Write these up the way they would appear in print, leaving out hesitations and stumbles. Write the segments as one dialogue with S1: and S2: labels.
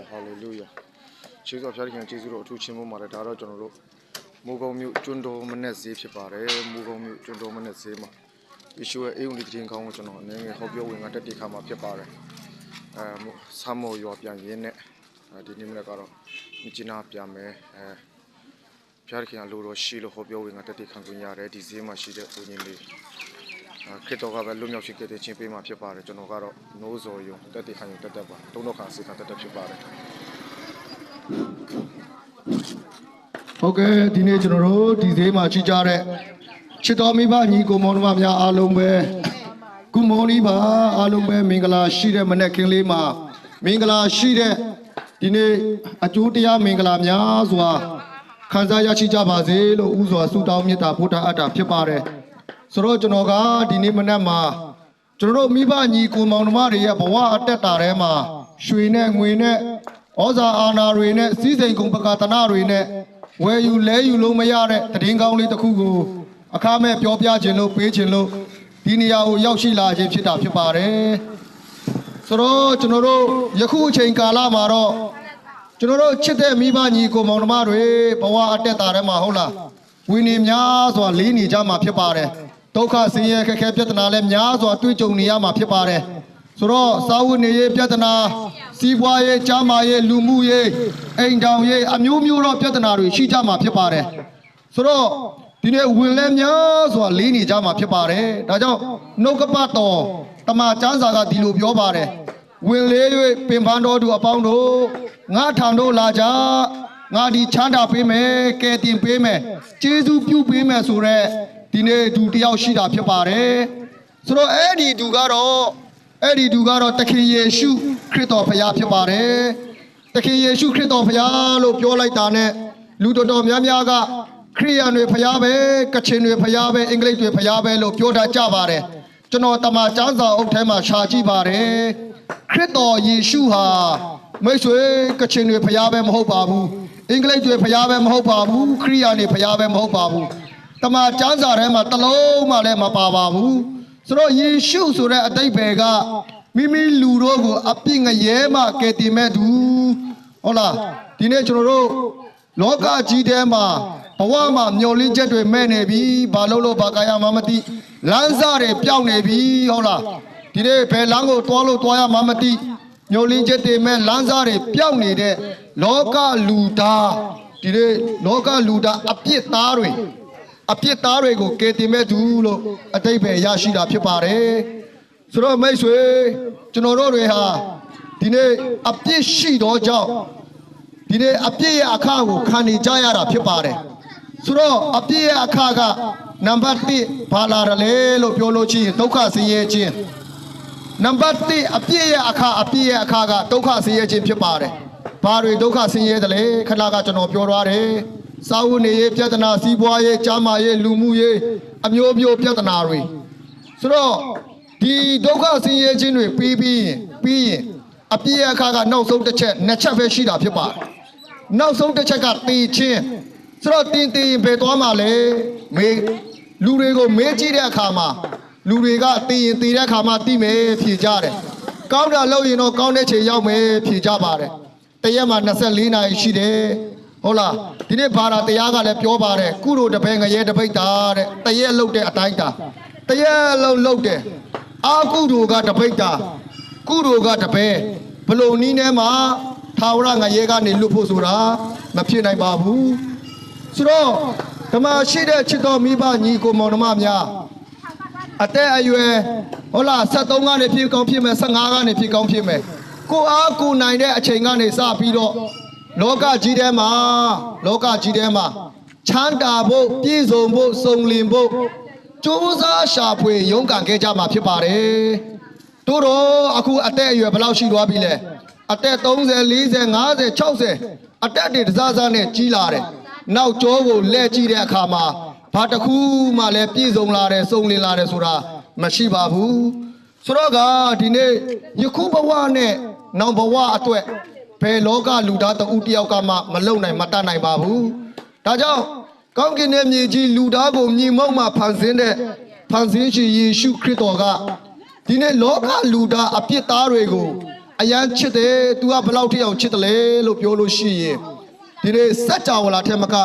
S1: Hallelujah. Jesus of Shari and Jesus to Chimo Marataro General Mugomio Jundo Manesi Pare, Mugomio Jundo Manesima. Issue a only drink on and hope you will not take come up Pare. Some of your young yen, the Nimagaro, Michina Piame, Piarki and Luro Shilo, hope you will not take Kangunya, ready Zima Shida Unili. Ketoga Lumio Shikete Chimpima Pare, Jonogaro, Nozo, you, that they can get up, don't know how to sit at the Pare.
S2: Okay, teenage road, Dizema Chijare, Chitomiba, Nico Monmia Alumbe, Kumoniba, Alumbe, Mingala, Shide, Manekilima, Mingala, Shide, Dine, Achutia, Mingala, Miazwa, Kanzaya Chijabaze, Uzo, Sudamita, Puta Ata, Pipare, Sorojanoga, Dinimanama, Joro Miba, Nico Monmaria, Bawa, Tetarema, Shuine, Wine, Oza Ana Rene, Season Kumpakatana Rene. Where you lay you low mayare, the ding only the Kugu, a kame Piopia Gelo, Pachelo, Dinia Yoshila, Jipita Pipare. Soro, General, Yaku Chain Calamaro, General Chite Mibani, Monmare, Pawa Ateta Mahola, Winnie Miaz or Lini Jama Pipare, Toka Sia Capitana Miaz or Twitch Niama Pipare. Soro, Sauni Piatana. Siwaye, Jamaye, Lumuye, Aindaye, Amumuro Piatanari, Shijama Pipare. So, Dine Williams or Lini Jama Pipare, Dajo, Nokapato, Tama Chanzaga Dilu Biobare, Will Pimpando to a poundo, Natando Laja, Nadi Chanda Pime, Katin Pime, Jesu Pu Pime Sure, Dine to Diao Shida Pipare. So, Eddie Dugaro. Eddie Dugaro taking Yeshu, Crito Paya Pipare, taking Yeshu Crito Payalo, Piola Tane, Ludo Yamiaga, Krian with Payabe, Kachin with Payabe, English with Payabe, Lopioda Javare, Jonatama Janza, Otema Shaji Bare, Crito Yeshuha, Mesue, Kachin with Payabe Mohobabu, English with Payabe Mohobabu, Krian with Payabe Mohobabu, Tama Janza Rema Talo Malema Bababu. So Yeshu Sura a day bega, Mimi Lurogo, a ping a yema, Ketimedu, Ola, Dinetro, Loka Gidema, Pawama, Nyoli Jet with Menebi, Balolo Bagaya Mamati, Lanzare, Piaunebi, Ola, Dide Pelango, Tolo, Toya Mamati, Nyoli Jet men, Lanzare, Piaune, Loka Luda, Dide, Loka Luda, a Pietari. A Pietarego, Ketimedulo, a tape Yashida Pipare. So, my way, Generoreha, Dine, a pie sheet or job. Dine, a pie akago, Kani Jayara Pipare. So, a pie akaga, number 3, Palarale, Piolochi, Toka Siege. Number 3, a pie akaga, Toka Siege Pipare. Pari Doka Siege, Kalaga Jano Piorare. Saune Piatana, Siboye, Jamaye, Lumuye, Amyobio Piatanari. So, the Doga Siye Jinri, PB, a Pia Kaga, no so the check, Nachafe Shida Pipa. No so the check at the chin. So, Tinti, Betomale, me, Lurego, Mejiria Kama, Luriga, Tia Kama, Time, Pijare. Kauna low, you know, Kauneche Yame, Pijabare. Tayama Nasalina, Shide. Hola, Dine Para, the Yaga, the Piobare, Kuru, the Penga, the Beta, the yellow de Ataita, the yellow loade. Akudu got the Beta, Kuru got the Pay, Polonine Ma, Tauranga Yega, the Lupusura, Mapina Babu. So, the Mashida Chito Miba, Nico Monomamia. Ate you hola, Satonga, the Picom Pime, Sangaga, the Picom Pime. Go Aku Nine, a Changani Sapido. Loka Jidema, Chantabo, Tizombo, Songlimbo, Josa Sharpway, Yonka Gejama Pipare. Toro, Aku Ate, you have Laushi Wabile. Ate Tonze, Liz and Aze, Chose, Ate Zazane, Chilare. Now Jovo, Lechide Kama, Pataku, Male, Pizomlare, Songlilare Sura, Mashibabu. Soroga, Dine, Yakuba Wane, number 1 Pe Loga Luda, the Utiokama, Malone, Matana Babu. Tajo, Konginemi, Ludago, Nimoma, Panzinde, Panzinchi, Yeshu Kritoga. Dine Loga Luda, a Pietarego, အရန်ချစ်တယ် तू ကဘယ်လောက်ထိအောင်ချစ်တယ်လဲလို့ပြောလို့ရှိရင်ဒီနေ့စัจ java လာထဲမှာက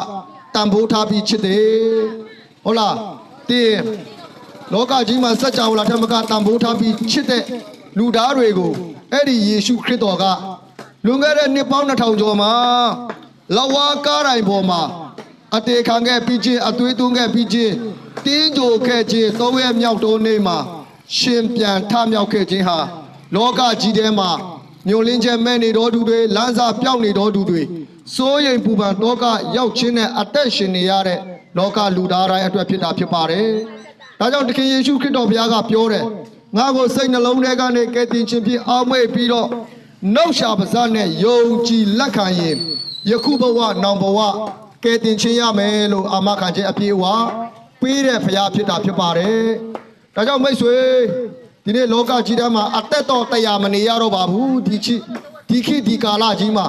S2: တန်ဖိုးထားပြီးချစ်တယ်ဟုတ်လားတင်းလောကကြီးမှာစัจ java လာထဲမှာကတန်ဖိုးထားပြီးချစ်တဲ့လူသားတွေကိုအဲ့ဒီယေရှုခရစ်တော်ကလွန်ခဲ့တဲ့နှစ်ပေါင်း2000ကျော်မှာလောဝါကားတိုင်းပေါ်မှာအတေခံခဲ့ပြီးချင်းအသွေးသွင်းခဲ့ပြီးချင်းတင်းကြိုခဲ့ခြင်းသုံးရက်မြောက်တိုးနေ့မှာရှင်ပြန်ထမြောက်ခဲ့ခြင်းဟာလောကကြီးထဲမှာမျိုးလင်းချက်မဲ့နေတော်သူတွေလမ်းစာပြောင်းနေတော်သူတွေစိုးရိမ်ပူပန်လောကရောက်ခြင်းနဲ့အသက်ရှင်နေရတဲ့လောကလူသားတိုင်းအတွက်ဖြစ်တာဖြစ်ပါတယ်။ဒါကြောင့်သခင်ယေရှုခရစ်တော်ဘုရားကပြောတယ်ငါကိုစိတ်နှလုံးထဲကနေကယ်တင်ခြင်းဖြင့်အောက်မေ့ပြီးတော့နှုတ်ရှာပါးစပ်နဲ့ယုံကြည်လက်ခံရင်ယခုဘဝနောင်ဘဝကယ်တင်ခြင်းရမယ်လို့အာမခံခြင်းအပြည့်အဝပေးတဲ့ဘုရားဖြစ်တာဖြစ်ပါတယ်။ဒါကြောင့်မိတ်ဆွေဒီနေ့လောကကြီးထဲမှာအသက်တော်တရားမနေရတော့ပါဘူးဒီခေတ်ဒီကာလကြီးမှာ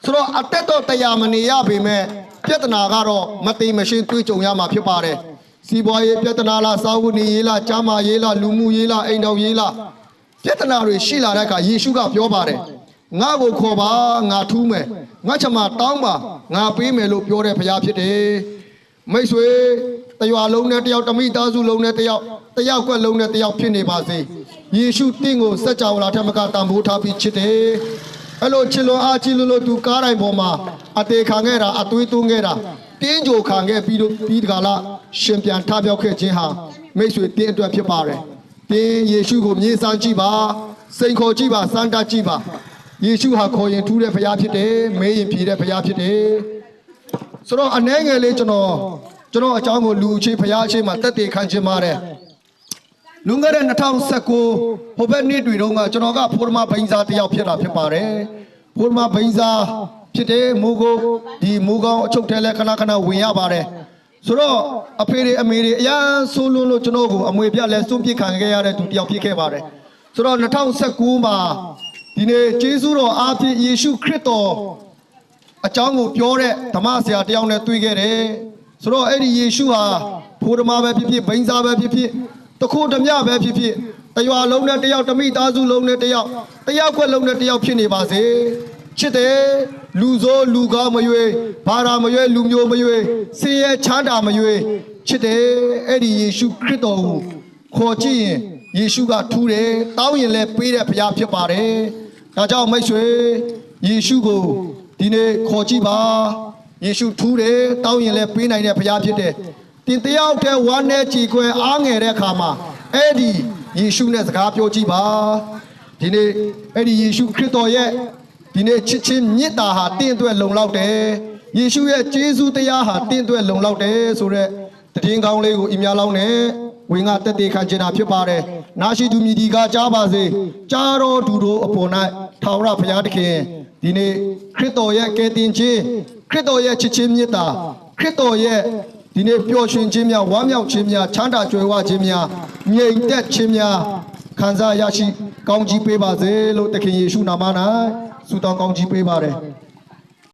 S2: ဆိုတော့အသက်တော်တရားမနေရပေမဲ့ပြဿနာကတော့မသိမရှင်းတွေ့ကြုံရမှာဖြစ်ပါတယ်စီးပွားရေးပြဿနာလားစာဝတ်နေရေးလားကျန်းမာရေးလားလူမှုရေးလားအိမ်တော်ရေးလားပြဿနာတွေရှိလာတဲ့အခါယေရှုကပြောပါတယ်ငါ့ကိုခေါ်ပါငါထူးမယ်ငါချမတောင်းပါငါပေးမယ်လို့ပြောတဲ့ဘုရားဖြစ်တယ်မိတ်ဆွေတရွာလုံးနဲ့တယောက်တမိသားစုလုံးနဲ့တယောက်ကွက်လုံးနဲ့တယောက်ဖြစ်နေပါစေယေရှုတင့်ကိုစัจ java လာထမကတန်ဖိုးထားပြီးချစ်တယ်အဲ့လိုချစ်လွန်အားကြီးလို့သူကားတိုင်းပေါ်မှာအသေးခံခဲ့တာအသွေးသွင်းခဲ့တာတင်းကြိုခံခဲ့ပြီးဒီကလာရှင်ပြန်ထပြောက်ခဲ့ခြင်းဟာမိတ်ဆွေတင်းအတွက်ဖြစ်ပါတယ်တင်းယေရှုကိုမြေစမ်းကြည့်ပါစိန်ခေါ်ကြည့်ပါစမ်းတတ်ကြည့်ပါယေရှုဟာခေါ်ရင်ထူးတဲ့ဘုရားဖြစ်တယ်မေးရင်ဖြေတဲ့ဘုရားဖြစ်တယ်ဆိုတော့အနှဲငယ်လေးကျွန်တော်အကြောင်းကိုလူချင်းဘုရားချင်းမှာတက်တည်ခံခြင်းပါတယ်လွန်ခဲ့တဲ့2019ဟိုဘက်နေ့တွေတုန်းကကျွန်တော်ကဖိုရမဘိန်းစာတယောက်ဖြစ်တာဖြစ်ပါတယ်ဖိုရမဘိန်းစာဖြစ်တယ်မူကိုဒီမူကောင်းအချုပ်ထဲလဲခဏခဏဝင်ရပါတယ်ဆိုတော့အဖေတွေအမေတွေအရန်ဆိုးလွန်းလို့ကျွန်တော်ကိုအမွေပြလဲစွန့်ပစ်ခံခဲ့ရတဲ့သူတယောက်ဖြစ်ခဲ့ပါတယ်ဆိုတော့2019မှာဒီနေ့ယေရှုတော်အားဖြင့်ယေရှုခရစ်တော်အကြောင်းကိုပြောတဲ့ဓမ္မဆရာတယောက်နဲ့တွေ့ခဲ့တယ်ဆိုတော့အဲ့ဒီယေရှုဟာဖိုရမပဲဖြစ်ဖြစ်ဘိန်းစာပဲဖြစ်ဖြစ်တခုတမျှပဲဖြစ်ဖြစ်တရွာလုံးနဲ့တယောက်တမိသားစုလုံးနဲ့တယောက်ခွက်လုံးနဲ့တယောက်ဖြစ်နေပါစေချစ်တယ်လူဆိုးလူကောင်းမရွေးဘာသာမရွေးလူမျိုးမရွေးဆင်းရဲချမ်းသာမရွေးချစ်တယ်အဲ့ဒီယေရှုခရစ်တော်ကိုခေါ်ကြည့်ရင်ယေရှုကထူးတယ်တောင်းရင်လည်းပေးတဲ့ဘုရားဖြစ်ပါတယ်ဒါကြောင့်မိတ်ဆွေယေရှုကိုဒီနေ့ခေါ်ကြည့်ပါယေရှုထူးတယ်တောင်းရင်လည်းပေးနိုင်တဲ့ဘုရားဖြစ်တယ်တင်တယောက်တည်းဝမ်းနဲ့ကြည်ခွဲအားငယ်တဲ့အခါမှာအဲ့ဒီယေရှုနဲ့စကားပြောကြည့်ပါဒီနေ့အဲ့ဒီယေရှုခရစ်တော်ရဲ့ဒီနေ့ချစ်ချင်းမြတ်တာဟာတင့်အတွက်လုံလောက်တယ်ယေရှုရဲ့ကျေးဇူးတရားဟာတင့်အတွက်လုံလောက်တယ်ဆိုတော့တည်င်းကောင်းလေးကိုအများလောင်းနဲ့ဝင်ကတက်တေခံချင်တာဖြစ်ပါတယ်နာရှိသူမြည်ဒီကကြားပါစေကြားတော်သူတို့အပေါ်၌ထာဝရဘုရားသခင်ဒီနေ့ခရစ်တော်ရဲ့ကယ်တင်ခြင်းခရစ်တော်ရဲ့ချစ်ချင်းမြတ်တာခရစ်တော်ရဲ့ဒီနေ့ပျော်ရွှင်ခြင်းများဝမ်းမြောက်ခြင်းများချမ်းသာကြွယ်ဝခြင်းများငြိမ်သက်ခြင်းများခံစားရရှိကောင်းချီးပေးပါစေလို့သခင်ယေရှုနာမ၌ဆုတောင်းကောင်းချီးပေးပါတယ်